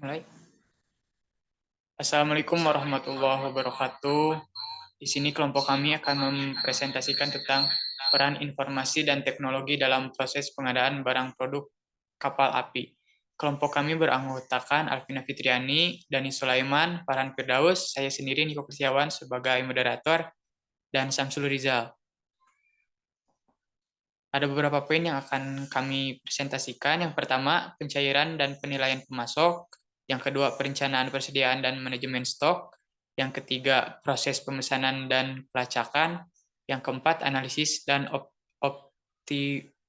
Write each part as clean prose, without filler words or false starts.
Mulai. Assalamualaikum warahmatullahi wabarakatuh. Di sini kelompok kami akan mempresentasikan tentang peran informasi dan teknologi dalam proses pengadaan barang produk kapal api. Kelompok kami beranggotakan Alvina Fitriani, Dani Sulaiman, Farhan Firdaus, saya sendiri Niko Kurniawan sebagai moderator, dan Samsul Rizal. Ada beberapa poin yang akan kami presentasikan. Yang pertama, pencairan dan penilaian pemasok. Yang kedua, perencanaan persediaan dan manajemen stok. Yang ketiga, proses pemesanan dan pelacakan. Yang keempat, analisis dan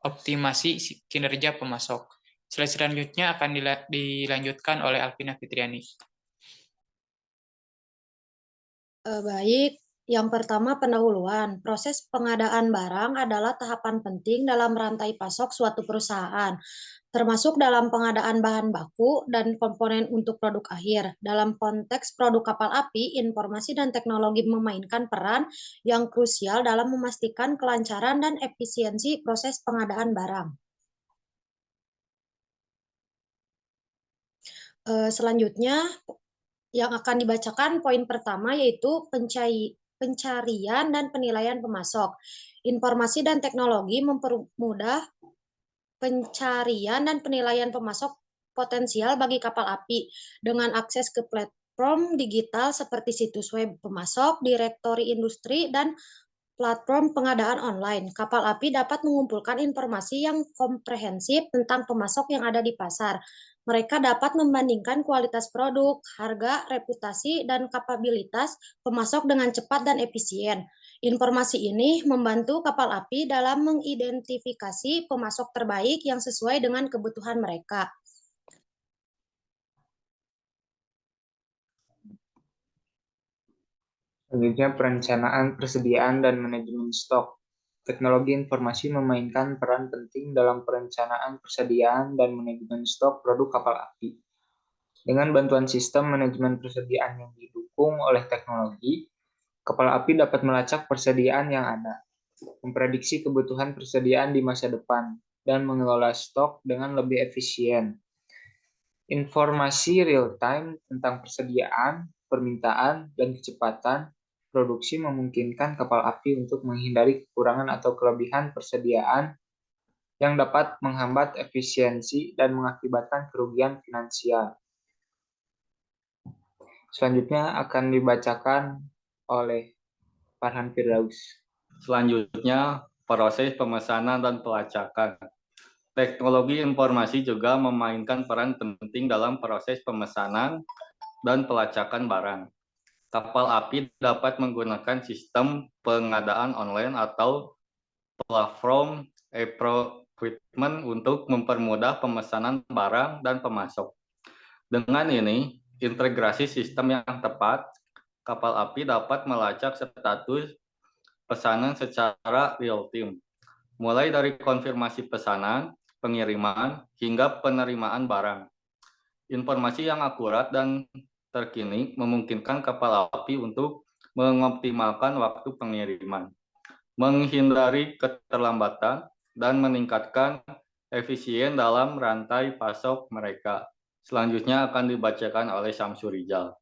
optimasi kinerja pemasok. Slide selanjutnya akan dilanjutkan oleh Alvina Fitriani. Baik, yang pertama pendahuluan. Proses pengadaan barang adalah tahapan penting dalam rantai pasok suatu perusahaan, termasuk dalam pengadaan bahan baku dan komponen untuk produk akhir. Dalam konteks produk kapal api, informasi dan teknologi memainkan peran yang krusial dalam memastikan kelancaran dan efisiensi proses pengadaan barang. Selanjutnya, yang akan dibacakan poin pertama yaitu pencarian dan penilaian pemasok. Informasi dan teknologi mempermudah pencarian dan penilaian pemasok potensial bagi kapal api dengan akses ke platform digital seperti situs web pemasok, direktori industri, dan platform pengadaan online. Kapal api dapat mengumpulkan informasi yang komprehensif tentang pemasok yang ada di pasar. Mereka dapat membandingkan kualitas produk, harga, reputasi, dan kapabilitas pemasok dengan cepat dan efisien. Informasi ini membantu kapal api dalam mengidentifikasi pemasok terbaik yang sesuai dengan kebutuhan mereka. Selanjutnya, perencanaan, persediaan, dan manajemen stok. Teknologi informasi memainkan peran penting dalam perencanaan, persediaan, dan manajemen stok produk kapal api. Dengan bantuan sistem manajemen persediaan yang didukung oleh teknologi, kapal api dapat melacak persediaan yang ada, memprediksi kebutuhan persediaan di masa depan, dan mengelola stok dengan lebih efisien. Informasi real-time tentang persediaan, permintaan, dan kecepatan produksi memungkinkan kapal api untuk menghindari kekurangan atau kelebihan persediaan yang dapat menghambat efisiensi dan mengakibatkan kerugian finansial. Selanjutnya akan dibacakan oleh Farhan Firdaus. Selanjutnya, proses pemesanan dan pelacakan. Teknologi informasi juga memainkan peran penting dalam proses pemesanan dan pelacakan barang. Kapal api dapat menggunakan sistem pengadaan online atau platform e-procurement untuk mempermudah pemesanan barang dan pemasok. Dengan ini, integrasi sistem yang tepat, kapal api dapat melacak status pesanan secara real-time, mulai dari konfirmasi pesanan, pengiriman, hingga penerimaan barang. Informasi yang akurat dan terkini memungkinkan kapal api untuk mengoptimalkan waktu pengiriman, menghindari keterlambatan, dan meningkatkan efisien dalam rantai pasok mereka. Selanjutnya akan dibacakan oleh Samsul Rizal.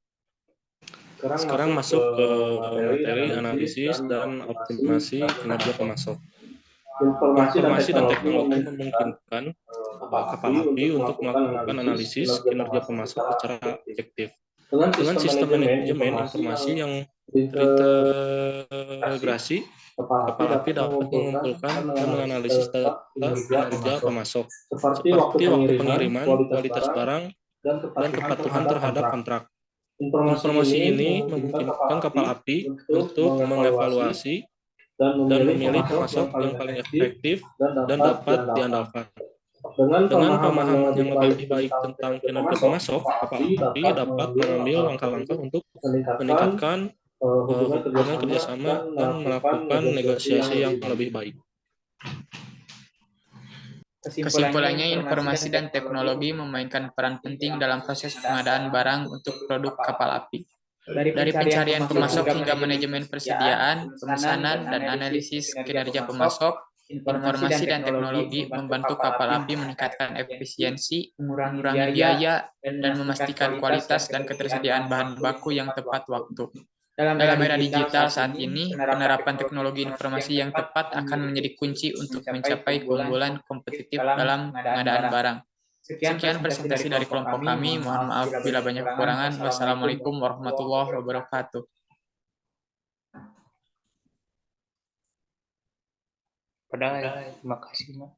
Sekarang masuk ke materi analisis dan optimasi kinerja pemasok. Informasi dan teknologi memungkinkan kapal api untuk melakukan analisis kinerja pemasok secara efektif. Dengan sistem manajemen informasi yang terintegrasi, kapal api dapat mengumpulkan dan menganalisis data kinerja pemasok, seperti waktu pengiriman, kualitas barang, dan kepatuhan terhadap kontrak. Informasi ini memungkinkan kapal api untuk mengevaluasi dan memilih pemasok yang paling efektif dan dapat diandalkan. Dengan pemahaman yang lebih baik tentang kinerja pemasok, kapal api dapat mengambil langkah-langkah untuk meningkatkan hubungan kerjasama dan melakukan negosiasi yang lebih baik. Kesimpulannya, informasi dan teknologi memainkan peran penting dalam proses pengadaan barang untuk produk kapal api. Dari pencarian pemasok hingga manajemen persediaan, pemesanan, dan analisis kinerja pemasok, Informasi dan teknologi membantu kapal api meningkatkan efisiensi, mengurangi biaya, dan memastikan kualitas dan ketersediaan bahan baku yang tepat waktu. Dalam era digital saat ini, penerapan teknologi informasi yang tepat akan menjadi kunci untuk mencapai keunggulan kompetitif dalam pengadaan barang. Sekian presentasi dari kelompok kami. Mohon maaf bila banyak kekurangan. Wassalamualaikum warahmatullahi wabarakatuh. Terima kasih, Mas.